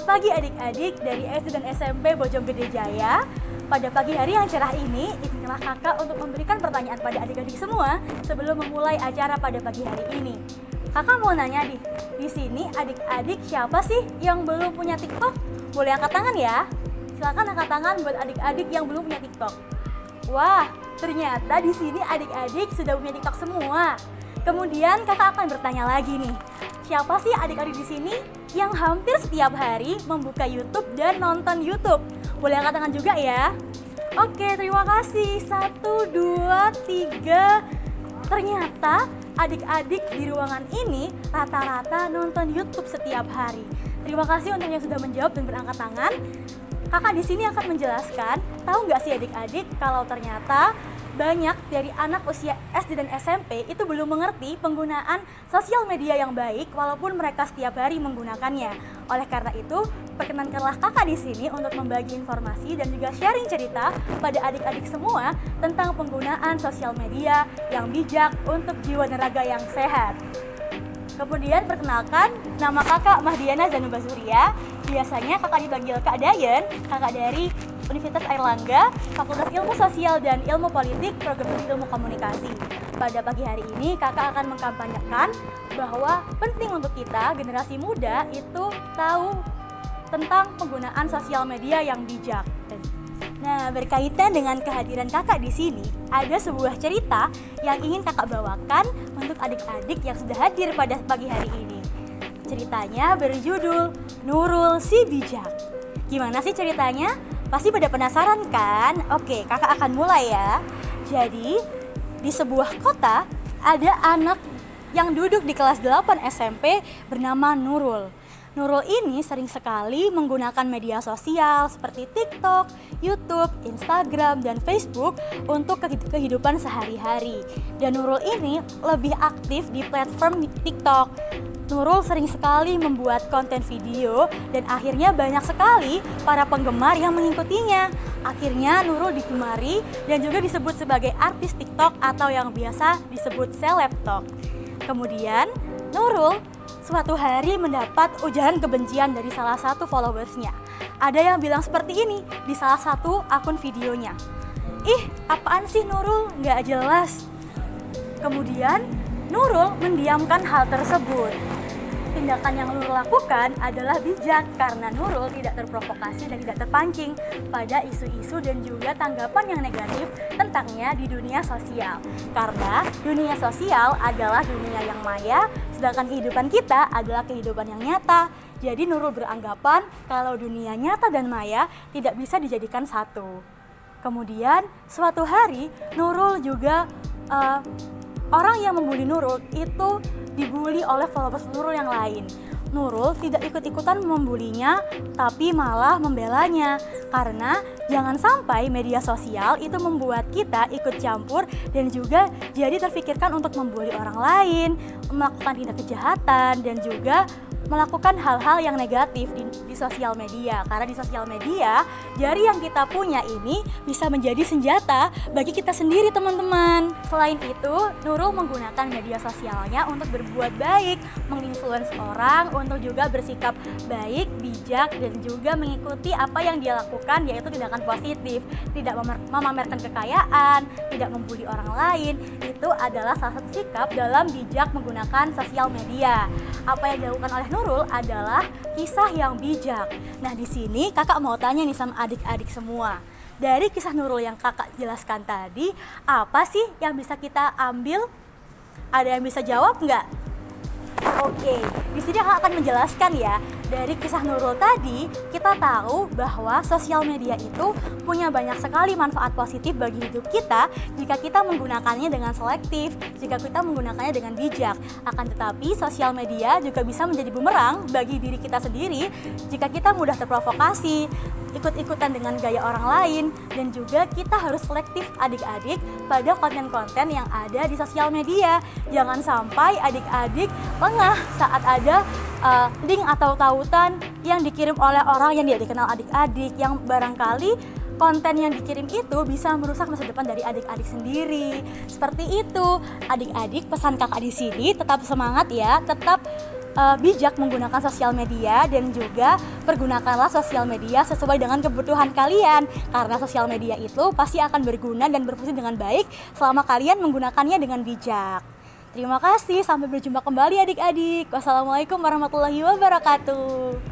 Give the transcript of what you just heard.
Selamat pagi adik-adik dari SD dan SMP Bojonggede Jaya. Pada pagi hari yang cerah ini, izinkanlah kakak untuk memberikan pertanyaan pada adik-adik semua sebelum memulai acara pada pagi hari ini. Kakak mau nanya di sini adik-adik siapa sih yang belum punya TikTok? Boleh angkat tangan ya? Silakan angkat tangan buat adik-adik yang belum punya TikTok. Wah, ternyata di sini adik-adik sudah punya TikTok semua. Kemudian kakak akan bertanya lagi nih, siapa sih adik-adik di sini yang hampir setiap hari membuka YouTube dan nonton YouTube? Boleh angkat tangan juga ya. Oke, terima kasih. 1, 2, 3. Ternyata adik-adik di ruangan ini rata-rata nonton YouTube setiap hari. Terima kasih untuk yang sudah menjawab dan berangkat tangan. Kakak di sini akan menjelaskan, tahu nggak sih adik-adik kalau ternyata banyak dari anak usia SD dan SMP itu belum mengerti penggunaan sosial media yang baik walaupun mereka setiap hari menggunakannya. Oleh karena itu, perkenankanlah kakak di sini untuk membagi informasi dan juga sharing cerita pada adik-adik semua tentang penggunaan sosial media yang bijak untuk jiwa dan raga yang sehat. Kemudian perkenalkan, nama kakak Mahdiana Zanuba Surya. Biasanya kakak dipanggil Kak Dayen, kakak dari Universitas Airlangga, Fakultas Ilmu Sosial dan Ilmu Politik, Program Ilmu Komunikasi. Pada pagi hari ini kakak akan mengkampanyekan bahwa penting untuk kita, generasi muda, itu tahu tentang penggunaan sosial media yang bijak. Nah, berkaitan dengan kehadiran kakak di sini, ada sebuah cerita yang ingin kakak bawakan untuk adik-adik yang sudah hadir pada pagi hari ini. Ceritanya berjudul Nurul si Bijak. Gimana sih ceritanya? Pasti pada penasaran kan? Oke, kakak akan mulai ya. Jadi, di sebuah kota ada anak yang duduk di kelas 8 SMP bernama Nurul. Nurul ini sering sekali menggunakan media sosial seperti TikTok, YouTube, Instagram, dan Facebook untuk kehidupan sehari-hari. Dan Nurul ini lebih aktif di platform TikTok. Nurul sering sekali membuat konten video dan akhirnya banyak sekali para penggemar yang mengikutinya. Akhirnya Nurul digemari dan juga disebut sebagai artis TikTok atau yang biasa disebut selebtok. Kemudian Nurul suatu hari mendapat ujaran kebencian dari salah satu followersnya. Ada yang bilang seperti ini di salah satu akun videonya. Ih, apaan sih Nurul? Nggak jelas. Kemudian Nurul mendiamkan hal tersebut. Tindakan yang Nurul lakukan adalah bijak karena Nurul tidak terprovokasi dan tidak terpancing pada isu-isu dan juga tanggapan yang negatif tentangnya di dunia sosial. Karena dunia sosial adalah dunia yang maya, sedangkan kehidupan kita adalah kehidupan yang nyata. Jadi Nurul beranggapan kalau dunia nyata dan maya tidak bisa dijadikan satu. Kemudian suatu hari Nurul juga orang yang membuli Nurul itu dibully oleh followers Nurul yang lain. Nurul tidak ikut-ikutan membulinya, tapi malah membelanya. Karena jangan sampai media sosial itu membuat kita ikut campur dan juga jadi terfikirkan untuk membuli orang lain, melakukan tindak kejahatan, dan juga melakukan hal-hal yang negatif di sosial media. Karena di sosial media, jari yang kita punya ini bisa menjadi senjata bagi kita sendiri, teman-teman. Selain itu, Nurul menggunakan media sosialnya untuk berbuat baik, menginfluence orang untuk juga bersikap baik, bijak, dan juga mengikuti apa yang dia lakukan, yaitu tindakan positif, tidak memamerkan kekayaan, tidak membuli orang lain. Itu adalah salah satu sikap dalam bijak menggunakan sosial media. Apa yang dilakukan oleh Nurul adalah kisah yang bijak. Nah, di sini kakak mau tanya nih sama adik-adik semua. Dari kisah Nurul yang kakak jelaskan tadi, apa sih yang bisa kita ambil? Ada yang bisa jawab nggak? Oke, di sini kakak akan menjelaskan ya. Dari kisah Nurul tadi, kita tahu bahwa sosial media itu punya banyak sekali manfaat positif bagi hidup kita jika kita menggunakannya dengan selektif, jika kita menggunakannya dengan bijak. Akan tetapi, sosial media juga bisa menjadi bumerang bagi diri kita sendiri jika kita mudah terprovokasi, ikut-ikutan dengan gaya orang lain, dan juga kita harus selektif adik-adik pada konten-konten yang ada di sosial media. Jangan sampai adik-adik lengah saat ada link atau tautan yang dikirim oleh orang yang tidak dikenal adik-adik, yang barangkali konten yang dikirim itu bisa merusak masa depan dari adik-adik sendiri. Seperti itu, adik-adik, pesan kakak di sini tetap semangat ya, tetap bijak menggunakan sosial media, dan juga pergunakanlah sosial media sesuai dengan kebutuhan kalian, karena sosial media itu pasti akan berguna dan berfungsi dengan baik selama kalian menggunakannya dengan bijak. Terima kasih, sampai berjumpa kembali adik-adik. Wassalamualaikum warahmatullahi wabarakatuh.